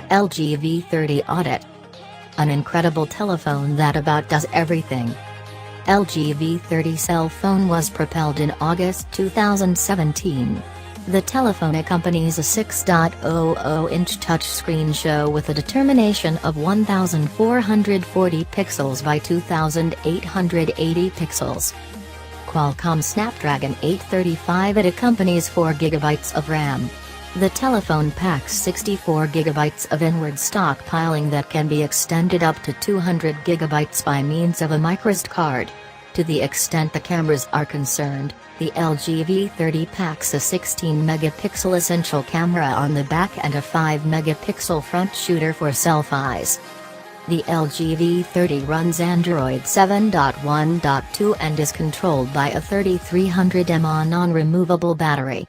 LG V30 Audit. An incredible telephone that about does everything. LG V30 cell phone was propelled in August 2017. The telephone accompanies a 6.00-inch touchscreen show with a determination of 1440 pixels by 2880 pixels. Qualcomm Snapdragon 835. It accompanies 4 GB of RAM. The telephone packs 64 GB of inward stockpiling that can be extended up to 200 GB by means of a microSD card. To the extent the cameras are concerned, the LG V30 packs a 16-megapixel essential camera on the back and a 5-megapixel front shooter for selfies. The LG V30 runs Android 7.1.2 and is controlled by a 3300 mAh non-removable battery.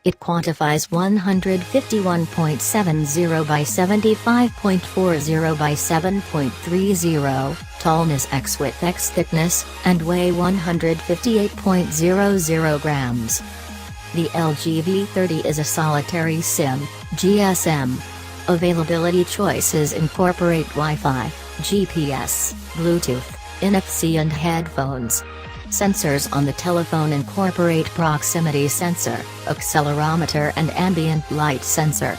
It quantifies 151.70 by 75.40 by 7.30, tallness x width x thickness, and weigh 158.00 grams. The LG V30 is a solitary SIM, GSM. Availability choices incorporate Wi-Fi, GPS, Bluetooth, NFC and headphones. Sensors on the telephone incorporate proximity sensor, accelerometer and ambient light sensor.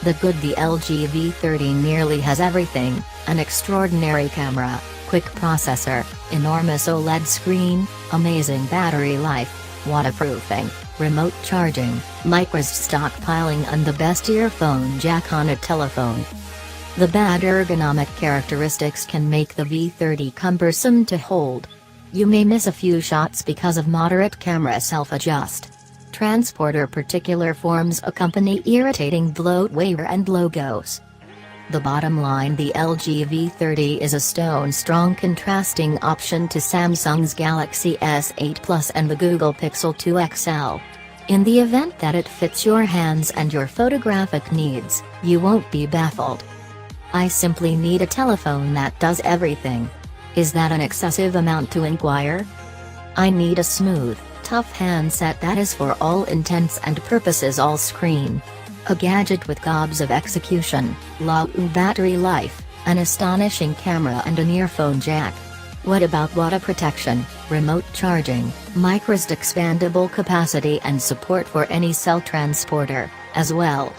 The LG V30 nearly has everything: an extraordinary camera, quick processor, enormous OLED screen, amazing battery life, waterproofing, remote charging, microSD stockpiling and the best earphone jack on a telephone. The bad ergonomic characteristics can make the V30 cumbersome to hold. You may miss a few shots because of moderate camera self-adjust. Transporter particular forms accompany irritating bloatware and logos. The bottom line: the LG V30 is a stone-strong contrasting option to Samsung's Galaxy S8 Plus and the Google Pixel 2 XL. In the event that it fits your hands and your photographic needs, you won't be baffled. I simply need a telephone that does everything. Is that an excessive amount to inquire? I need a smooth, tough handset that is for all intents and purposes all screen. A gadget with gobs of execution, long battery life, an astonishing camera and an earphone jack. What about water protection, remote charging, microSD expandable capacity and support for any cell transporter, as well?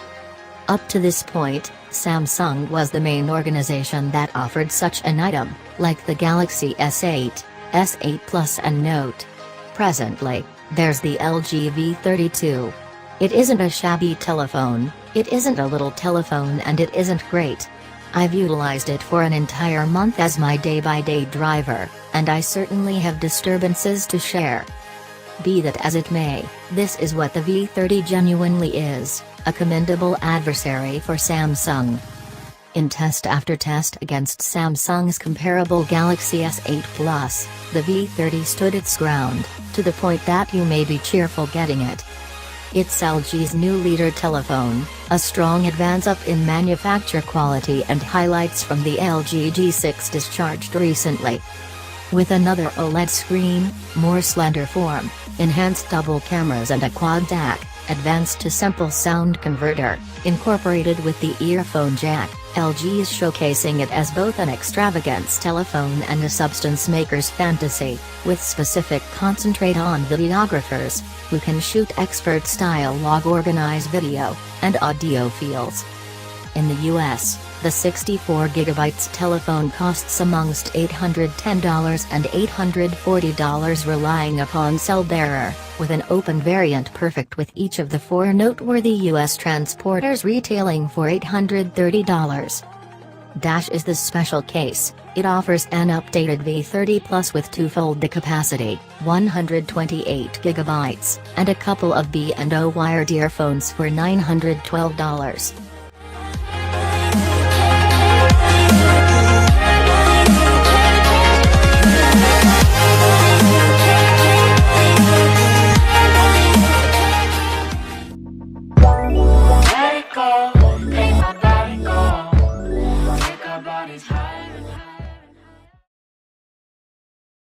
Up to this point, Samsung was the main organization that offered such an item, like the Galaxy S8, S8 Plus and Note. Presently, there's the LG V32. It isn't a shabby telephone, it isn't a little telephone and it isn't great. I've utilized it for an entire month as my day-by-day driver, and I certainly have disturbances to share. Be that as it may, this is what the V30 genuinely is: a commendable adversary for Samsung. In test after test against Samsung's comparable Galaxy S8 Plus, the V30 stood its ground, to the point that you may be cheerful getting it. It's LG's new leader telephone, a strong advance up in manufacture quality and highlights from the LG G6 discharged recently. With another OLED screen, more slender form, enhanced double cameras and a quad DAC, advanced to simple sound converter, incorporated with the earphone jack, LG is showcasing it as both an extravagance telephone and a substance maker's fantasy, with specific concentrate on videographers, who can shoot expert-style log organized video, and audiophiles. In the US, the 64GB telephone costs amongst $810 and $840, relying upon cell bearer, with an open variant perfect with each of the 4 noteworthy US transporters retailing for $830. Dash is the special case. It offers an updated V30 Plus with twofold the capacity, 128GB, and a couple of B&O wired earphones for $912. Let it go, make my body go, make our bodies higher and higher.